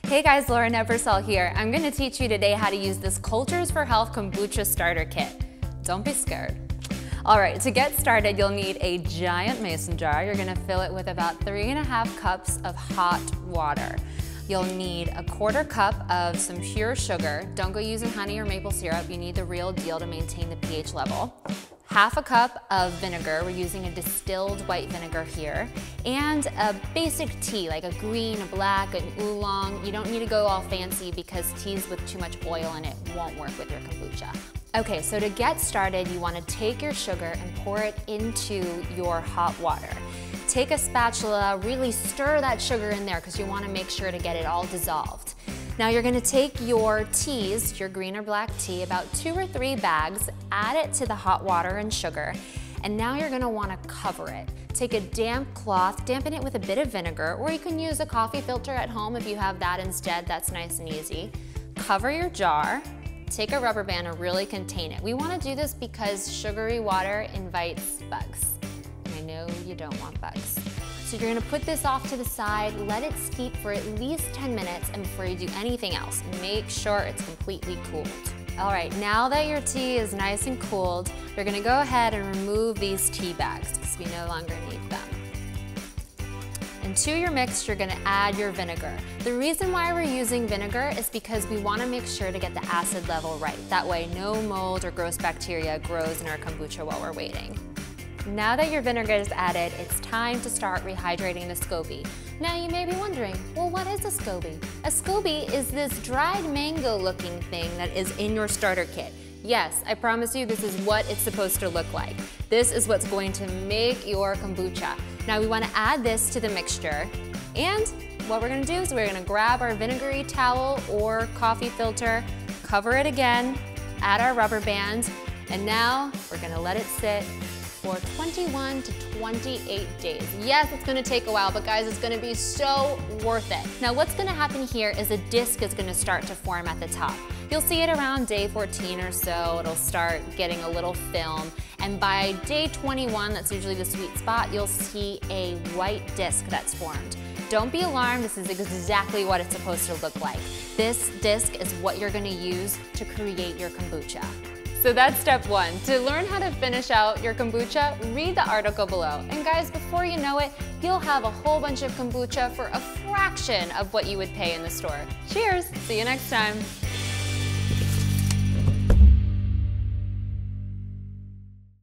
Hey guys, Lauren Ebersol here. I'm going to teach you today how to use this Cultures for Health Kombucha Starter Kit. Don't be scared. All right, to get started, you'll need a giant mason jar. You're going to fill it with about 3.5 cups of hot water. You'll need a 1/4 cup of some pure sugar. Don't go using honey or maple syrup. You need the real deal to maintain the pH level. 1/2 cup of vinegar. We're using a distilled white vinegar here. And a basic tea, like a green, a black, an oolong. You don't need to go all fancy because teas with too much oil in it won't work with your kombucha. Okay, so to get started, you want to take your sugar and pour it into your hot water. Take a spatula, really stir that sugar in there because you want to make sure to get it all dissolved. Now you're going to take your teas, your green or black tea, about 2 or 3 bags, add it to the hot water and sugar, and now you're going to want to cover it. Take a damp cloth, dampen it with a bit of vinegar, or you can use a coffee filter at home if you have that instead. That's nice and easy. Cover your jar. Take a rubber band and really contain it. We want to do this because sugary water invites bugs. I know you don't want bugs. So you're going to put this off to the side, let it steep for at least 10 minutes, and before you do anything else, make sure it's completely cooled. All right, now that your tea is nice and cooled, you're going to go ahead and remove these tea bags because we no longer need them. And to your mix, you're going to add your vinegar. The reason why we're using vinegar is because we want to make sure to get the acid level right. That way no mold or gross bacteria grows in our kombucha while we're waiting. Now that your vinegar is added, it's time to start rehydrating the SCOBY. Now you may be wondering, well, what is a SCOBY? A SCOBY is this dried mango looking thing that is in your starter kit. Yes, I promise you this is what it's supposed to look like. This is what's going to make your kombucha. Now we want to add this to the mixture, and what we're going to do is we're going to grab our vinegary towel or coffee filter, cover it again, add our rubber band, and now we're going to let it sit for 21 to 28 days. Yes, it's gonna take a while, but guys, it's gonna be so worth it. Now what's gonna happen here is a disc is gonna start to form at the top. You'll see it around day 14 or so. It'll start getting a little film. And by day 21, that's usually the sweet spot, you'll see a white disc that's formed. Don't be alarmed, this is exactly what it's supposed to look like. This disc is what you're gonna use to create your kombucha. So that's step 1. To learn how to finish out your kombucha, read the article below. And guys, before you know it, you'll have a whole bunch of kombucha for a fraction of what you would pay in the store. Cheers! See you next time.